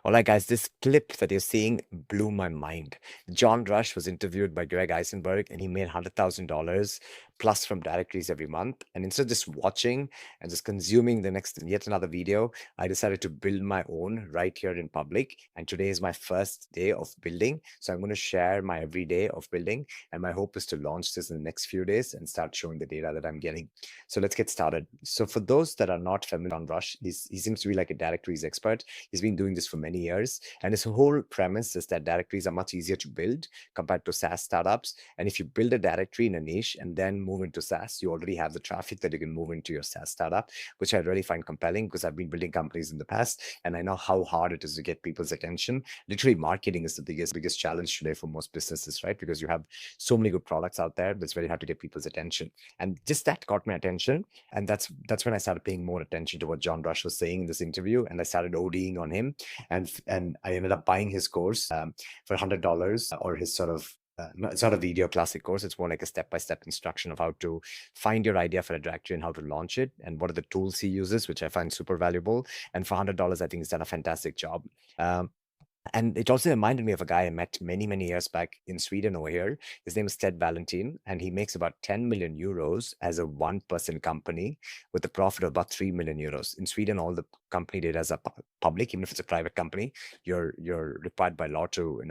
All right, guys, this clip that you're seeing blew my mind. John Rush was interviewed by Greg Isenberg, and he made $100,000 plus from directories every month. And instead of just watching and just consuming the next yet another video, I decided to build my own right here in public. And today is my first day of building. So I'm going to share my every day of building. And my hope is to launch this in the next few days and start showing the data that I'm getting. So let's get started. So for those that are not familiar with John Rush, he seems to be like a directories expert. He's been doing this for many years. And his whole premise is that directories are much easier to build compared to SaaS startups. And if you build a directory in a niche and then move into SaaS, you already have the traffic that you can move into your SaaS startup, which I really find compelling because I've been building companies in the past and I know how hard it is to get people's attention. Literally, marketing is the biggest challenge today for most businesses, right? Because you have so many good products out there, but it's very hard to get people's attention. And just that got my attention. And that's when I started paying more attention to what John Rush was saying in this interview. And I started ODing on him. And I ended up buying his course for $100 or his sort of it's not a video classic course. It's more like a step-by-step instruction of how to find your idea for a directory and how to launch it and what are the tools he uses, which I find super valuable. And for $100, I think he's done a fantastic job. And it also reminded me of a guy I met many, many years back in Sweden over here. His name is Ted Valentin, and he makes about 10 million euros as a one-person company with a profit of about 3 million euros. In Sweden, all the company data is public, even if it's a private company. You're required by law to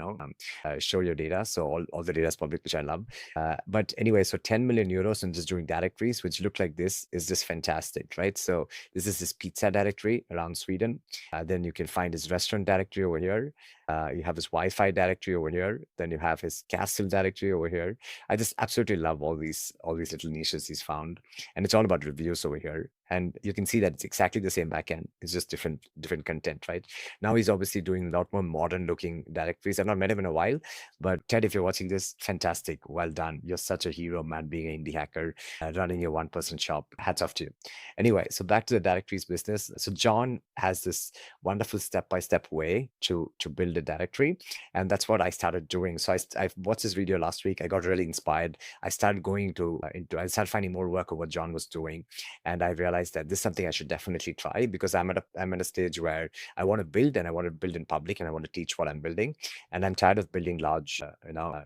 show your data. So all the data is public, which I love. But anyway, so 10 million euros and just doing directories, which look like this, is just fantastic, right? So this is his pizza directory around Sweden. Then you can find his restaurant directory over here. You have his Wi-Fi directory over here. Then you have his castle directory over here. I just absolutely love all these little niches he's found, and it's all about reviews over here. And you can see that it's exactly the same backend. It's just different content, right? Now he's obviously doing a lot more modern looking directories. I've not met him in a while, but Ted, if you're watching this, fantastic. Well done. You're such a hero, man, being an indie hacker, running your one-person shop. Hats off to you. Anyway, so back to the directories business. So John has this wonderful step-by-step way to build a directory. And that's what I started doing. So I watched this video last week. I got really inspired. I started going I started finding more work of what John was doing. And I realized that this is something I should definitely try because I'm at a stage where I want to build and I want to build in public and I want to teach what I'm building. And I'm tired of building large,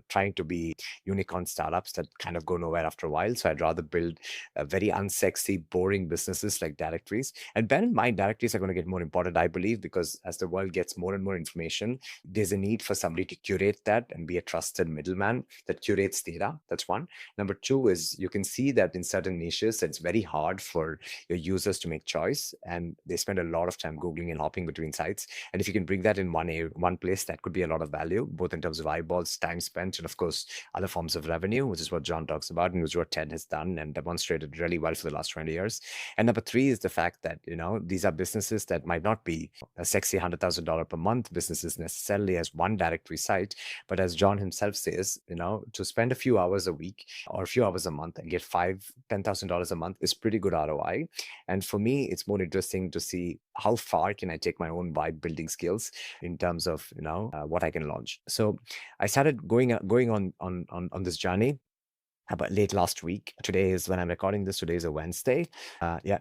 trying to be unicorn startups that kind of go nowhere after a while. So I'd rather build very unsexy, boring businesses like directories. And bear in mind, directories are going to get more important, I believe, because as the world gets more and more information, there's a need for somebody to curate that and be a trusted middleman that curates data. That's one. Number two is you can see that in certain niches, it's very hard for your users to make choice, and they spend a lot of time Googling and hopping between sites. And if you can bring that in one place, that could be a lot of value, both in terms of eyeballs, time spent, and of course, other forms of revenue, which is what John talks about and which is what Ted has done and demonstrated really well for the last 20 years. And number three is the fact that, these are businesses that might not be a sexy $100,000 per month businesses necessarily as one directory site, but as John himself says, to spend a few hours a week or a few hours a month and get $10,000 a month is pretty good ROI. And for me, it's more interesting to see how far can I take my own vibe building skills in terms of what I can launch. So I started going on this journey about late last week. Today is when I'm recording this. Today is a Wednesday.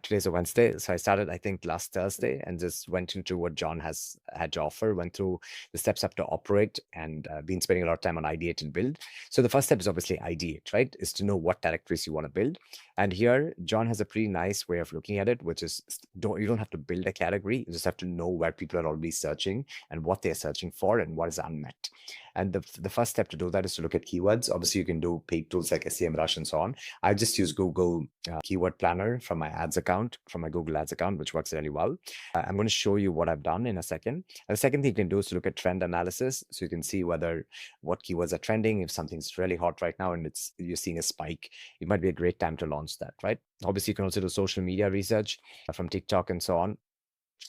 Today's a Wednesday. So I started, I think, last Thursday and just went into what John has had to offer, went through the steps up to operate and been spending a lot of time on ideate and build. So the first step is obviously ideate, right? Is to know what directories you want to build. And here, John has a pretty nice way of looking at it, which is you don't have to build a category. You just have to know where people are already searching and what they're searching for and what is unmet. And the first step to do that is to look at keywords. Obviously, you can do paid tools like SEMrush and so on. I just use Google Keyword Planner from my ads account, from my Google Ads account, which works really well. I'm going to show you what I've done in a second. And the second thing you can do is to look at trend analysis. So you can see what keywords are trending. If something's really hot right now and you're seeing a spike, it might be a great time to launch that, right? Obviously, you can also do social media research from TikTok and so on.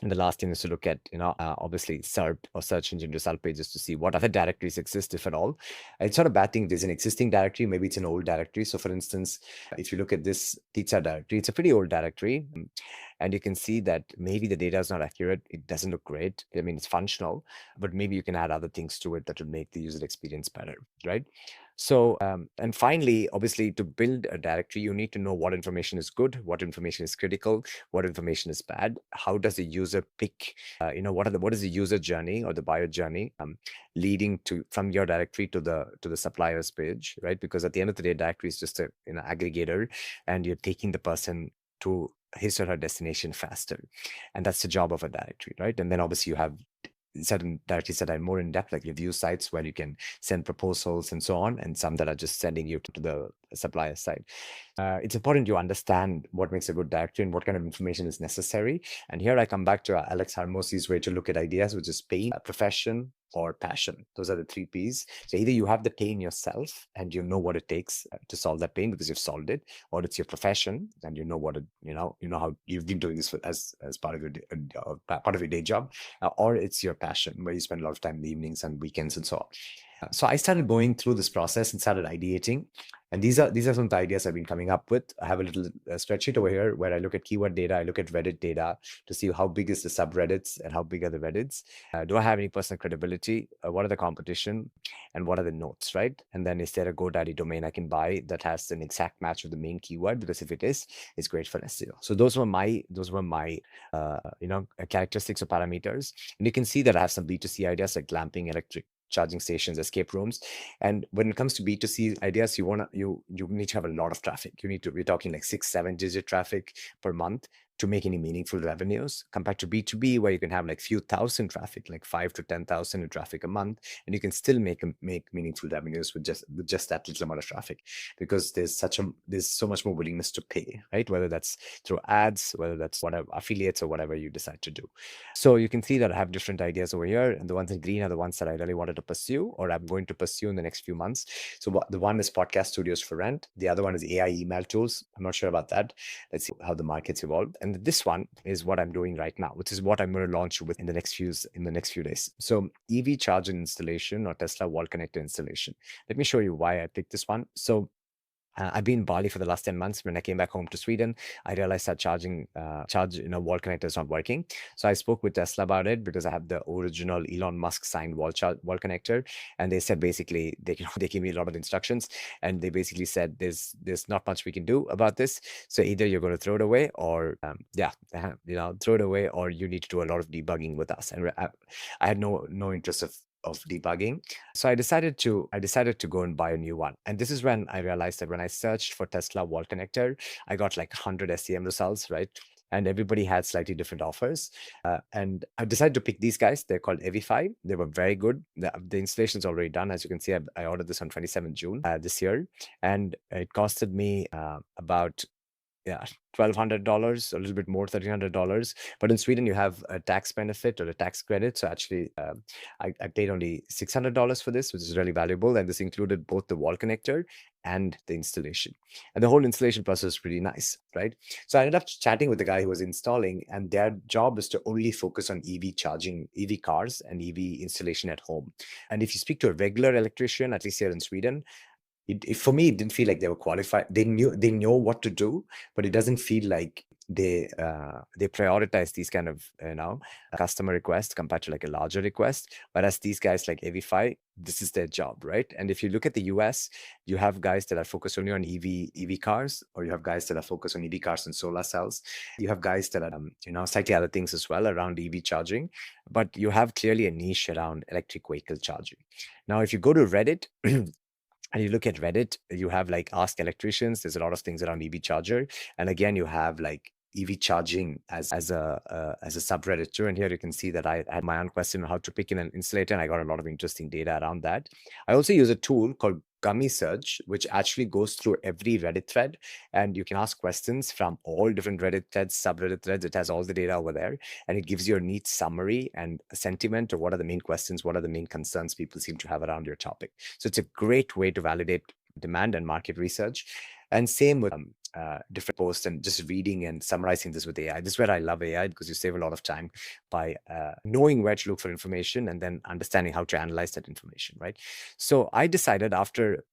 And the last thing is to look at, obviously SERP or search engine result pages to see what other directories exist, if at all. It's not a bad thing. There's an existing directory. Maybe it's an old directory. So for instance, if you look at this pizza directory, it's a pretty old directory. and you can see that maybe the data is not accurate. It doesn't look great. I mean, it's functional, but maybe you can add other things to it that will make the user experience better, right? So, and finally, obviously, to build a directory, you need to know what information is good, what information is critical, what information is bad. How does the user pick? What is the user journey or the buyer journey leading to from your directory to the supplier's page, right? Because at the end of the day, directory is just a aggregator, and you're taking the person to his or her destination faster, and that's the job of a directory, right? And then obviously you have certain directories that are more in depth, like review sites where you can send proposals and so on, and some that are just sending you to the supplier side. It's important you understand what makes a good directory and what kind of information is necessary. And here I come back to Alex Harmosi's way to look at ideas, which is pain, profession, or passion. Those are the 3 P's. So either you have the pain yourself and you know what it takes to solve that pain because you've solved it, or it's your profession and you know what it, you know how you've been doing this as part of your day job, or it's your passion where you spend a lot of time in the evenings and weekends and so on. So I started going through this process and started ideating. And these are some of the ideas I've been coming up with. I have a little spreadsheet over here where I look at keyword data, I look at Reddit data to see how big is the subreddits and how big are the Reddits. Do I have any personal credibility? What are the competition? And what are the notes, right? And then is there a GoDaddy domain I can buy that has an exact match of the main keyword? Because if it is, it's great for SEO. So those were my characteristics or parameters. And you can see that I have some B2C ideas like glamping, electric charging stations, escape rooms. And when it comes to B2C ideas, you need to have a lot of traffic. We're talking like 6-7 digit traffic per month to make any meaningful revenues, compared to B2B, where you can have like few thousand traffic, like 5 to 10,000 in traffic a month, and you can still make meaningful revenues with just that little amount of traffic, because there's so much more willingness to pay, right? Whether that's through ads, whether that's whatever affiliates or whatever you decide to do. So you can see that I have different ideas over here, and the ones in green are the ones that I really wanted to pursue, or I'm going to pursue in the next few months. So the one is podcast studios for rent. The other one is AI email tools. I'm not sure about that. Let's see how the markets evolve. And this one is what I'm doing right now, which is what I'm going to launch with in the next few days. So EV charger installation or Tesla wall connector installation. Let me show you why I picked this one. So I've been in Bali for the last 10 months. When I came back home to Sweden, I realized that wall connector is not working. So I spoke with Tesla about it, because I have the original Elon Musk signed wall connector. And they said basically, they gave me a lot of instructions, and they basically said there's not much we can do about this. So either you're going to throw it away, or throw it away, or you need to do a lot of debugging with us. And I had no interest of debugging. So I decided to go and buy a new one. And this is when I realized that when I searched for Tesla wall connector, I got like 100 SEM results, right? And everybody had slightly different offers. And I decided to pick these guys. They're called Evify. They were very good. The installation's already done. As you can see, I ordered this on 27 June this year. And it costed me about $1,200, a little bit more, $1,300. But in Sweden, you have a tax benefit or a tax credit. So actually, I paid only $600 for this, which is really valuable. And this included both the wall connector and the installation. And the whole installation process is pretty nice, right? So I ended up chatting with the guy who was installing, and their job is to only focus on EV charging, EV cars and EV installation at home. And if you speak to a regular electrician, at least here in Sweden, for me, it didn't feel like they were qualified. They know what to do, but it doesn't feel like they prioritize these kind of customer requests compared to like a larger request. Whereas these guys like Avify, this is their job, right? And if you look at the US, you have guys that are focused only on EV cars, or you have guys that are focused on EV cars and solar cells. You have guys that are slightly other things as well around EV charging, but you have clearly a niche around electric vehicle charging. Now, if you go to Reddit. And you look at Reddit, you have like Ask Electricians. There's a lot of things around EV charger. And again, you have like EV charging as a subreddit too. And here you can see that I had my own question on how to pick in an installator, and I got a lot of interesting data around that. I also use a tool called Gummy Search, which actually goes through every Reddit thread, and you can ask questions from all different Reddit threads, subreddit threads. It has all the data over there, and it gives you a neat summary and a sentiment of what are the main questions, what are the main concerns people seem to have around your topic. So it's a great way to validate demand and market research. And same with different posts and just reading and summarizing this with AI. This is where I love AI, because you save a lot of time by knowing where to look for information and then understanding how to analyze that information, right? So I decided after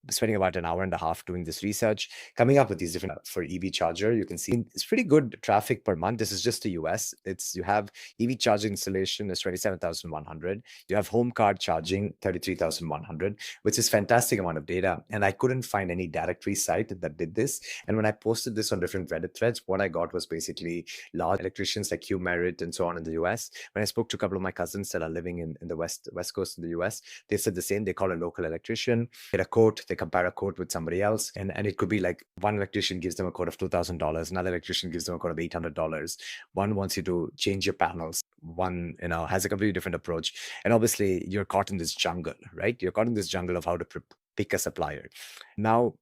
spending about an hour and a half doing this research, coming up with these different for EV charger. You can see it's pretty good traffic per month. This is just the US. It's you have EV charging installation is 27,100. You have home car charging 33,100, which is fantastic amount of data. And I couldn't find any directory site that did this. And when I posted this on different Reddit threads, what I got was basically large electricians like Hugh Merritt and so on in the US. When I spoke to a couple of my cousins that are living in the west coast in the US, they said the same. They call a local electrician, get a quote, they compare a quote with somebody else, and it could be like one electrician gives them a quote of $2,000, another electrician gives them a quote of $800. One wants you to change your panels, one has a completely different approach, and obviously you're caught in this jungle, right? You're caught in this jungle of how to pick a supplier. Now,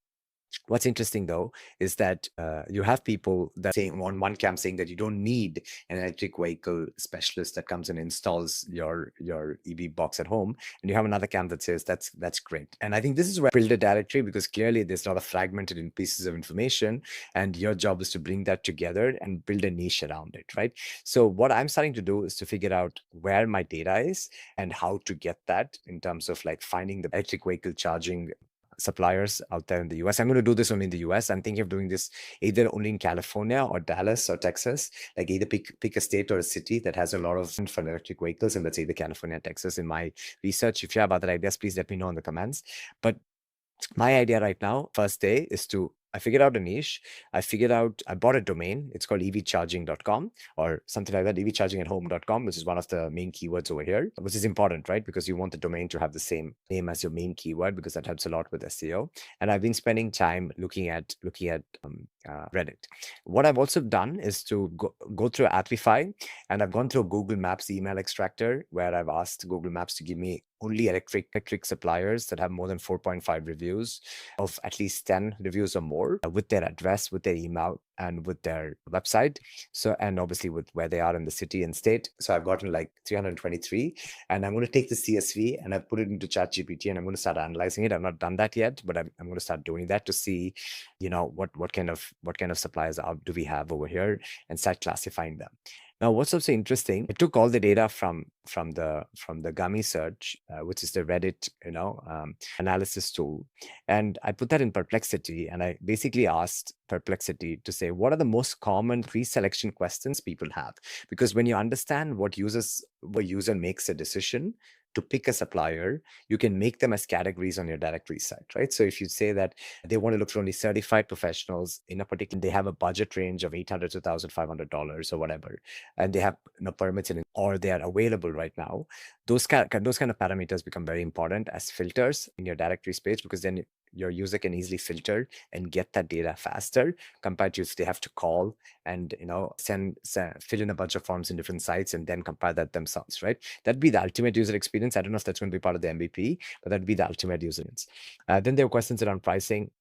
what's interesting though is that you have people that saying on one camp saying that you don't need an electric vehicle specialist that comes and installs your EV box at home, and you have another camp that says that's great. And I think this is where I build a directory, because clearly there's a lot of fragmented in pieces of information, and your job is to bring that together and build a niche around it, right? So what I'm starting to do is to figure out where my data is and how to get that in terms of like finding the electric vehicle charging suppliers out there in the US. I'm going to do this only in the US. I'm thinking of doing this either only in California or Dallas or Texas. Like either pick a state or a city that has a lot of for electric vehicles, and let's say the California, Texas in my research. If you have other ideas, please let me know in the comments. But my idea right now, first day, is I figured out a niche. I bought a domain. It's called evcharging.com or something like that, evchargingathome.com, which is one of the main keywords over here, which is important, right? Because you want the domain to have the same name as your main keyword, because that helps a lot with SEO. And I've been spending time looking at Reddit. What I've also done is to go through Applify, and I've gone through Google Maps email extractor, where I've asked Google Maps to give me only electric suppliers that have more than 4.5 reviews, of at least 10 reviews or more, with their address, with their email, and with their website. So, and obviously with where they are in the city and state. So I've gotten like 323, and I'm going to take the CSV and I've put it into ChatGPT, and I'm going to start analyzing it. I've not done that yet, but I'm going to start doing that to see, what kind of suppliers do we have over here, and start classifying them. Now, what's also interesting, I took all the data from the Gummy search, which is the Reddit, analysis tool, and I put that in Perplexity, and I basically asked Perplexity to say what are the most common pre-selection questions people have, because when you understand what user makes a decision to pick a supplier, you can make them as categories on your directory site, right? So if you say that they want to look for only certified professionals in a particular, they have a budget range of $800 to $1,500 or whatever, and they have permits or they are available right now, those kind of parameters become very important as filters in your directory space, because then your user can easily filter and get that data faster compared to if they have to call and fill in a bunch of forms in different sites and then compare that themselves, right? That'd be the ultimate user experience. I don't know if that's going to be part of the MVP, but that'd be the ultimate user experience. Then there are questions around pricing.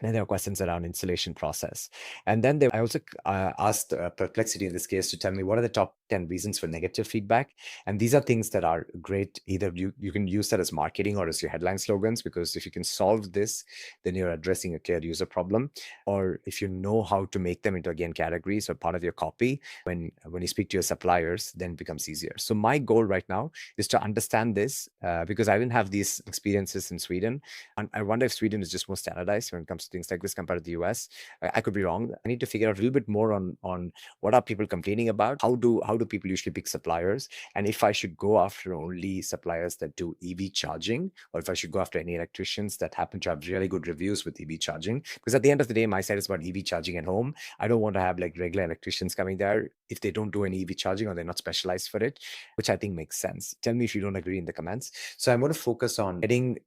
And there are questions around installation process. And then I also asked Perplexity in this case to tell me what are the top 10 reasons for negative feedback. And these are things that are great. Either you can use that as marketing or as your headline slogans, because if you can solve this, then you're addressing a clear user problem. Or if you know how to make them into, again, categories or part of your copy, when you speak to your suppliers, then it becomes easier. So my goal right now is to understand this, because I didn't have these experiences in Sweden. And I wonder if Sweden is just more standardized when it comes to things like this compared to the US. I could be wrong. I need to figure out a little bit more on what are people complaining about, how do people usually pick suppliers, and if I should go after only suppliers that do EV charging, or if I should go after any electricians that happen to have really good reviews with EV charging. Because at the end of the day, my site is about EV charging at home. I don't want to have like regular electricians coming there if they don't do any EV charging or they're not specialized for it, which I think makes sense. Tell me if you don't agree in the comments. So I'm going to focus on getting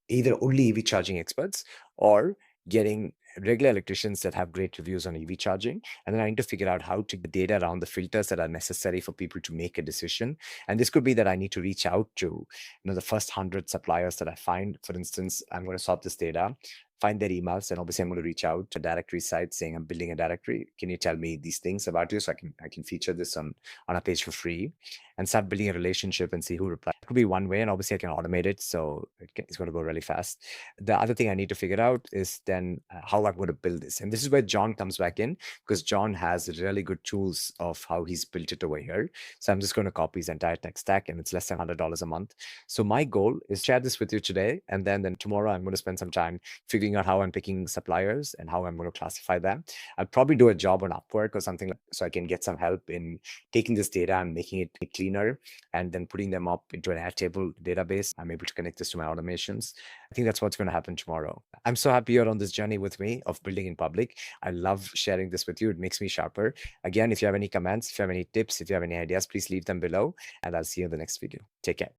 either only EV charging experts or getting regular electricians that have great reviews on EV charging. And then I need to figure out how to get data around the filters that are necessary for people to make a decision. And this could be that I need to reach out to the first 100 suppliers that I find. For instance, I'm going to sort this data, find their emails, and obviously I'm going to reach out to directory site saying I'm building a directory. Can you tell me these things about you so I can feature this on a page for free? and start building a relationship and see who replies. It could be one way, and obviously I can automate it, so it's going to go really fast. The other thing I need to figure out is then how I'm going to build this. And this is where John comes back in, because John has really good tools of how he's built it over here. So I'm just going to copy his entire tech stack, and it's less than $100 a month. So my goal is to share this with you today, and then tomorrow I'm going to spend some time figuring out how I'm picking suppliers and how I'm going to classify them. I'll probably do a job on Upwork or something, so I can get some help in taking this data and making it cleaner, and then putting them up into an Airtable database. I'm able to connect this to my automations. I think that's what's going to happen tomorrow. I'm so happy you're on this journey with me of building in public. I love sharing this with you. It makes me sharper. Again, if you have any comments, if you have any tips, if you have any ideas, please leave them below, and I'll see you in the next video. Take care.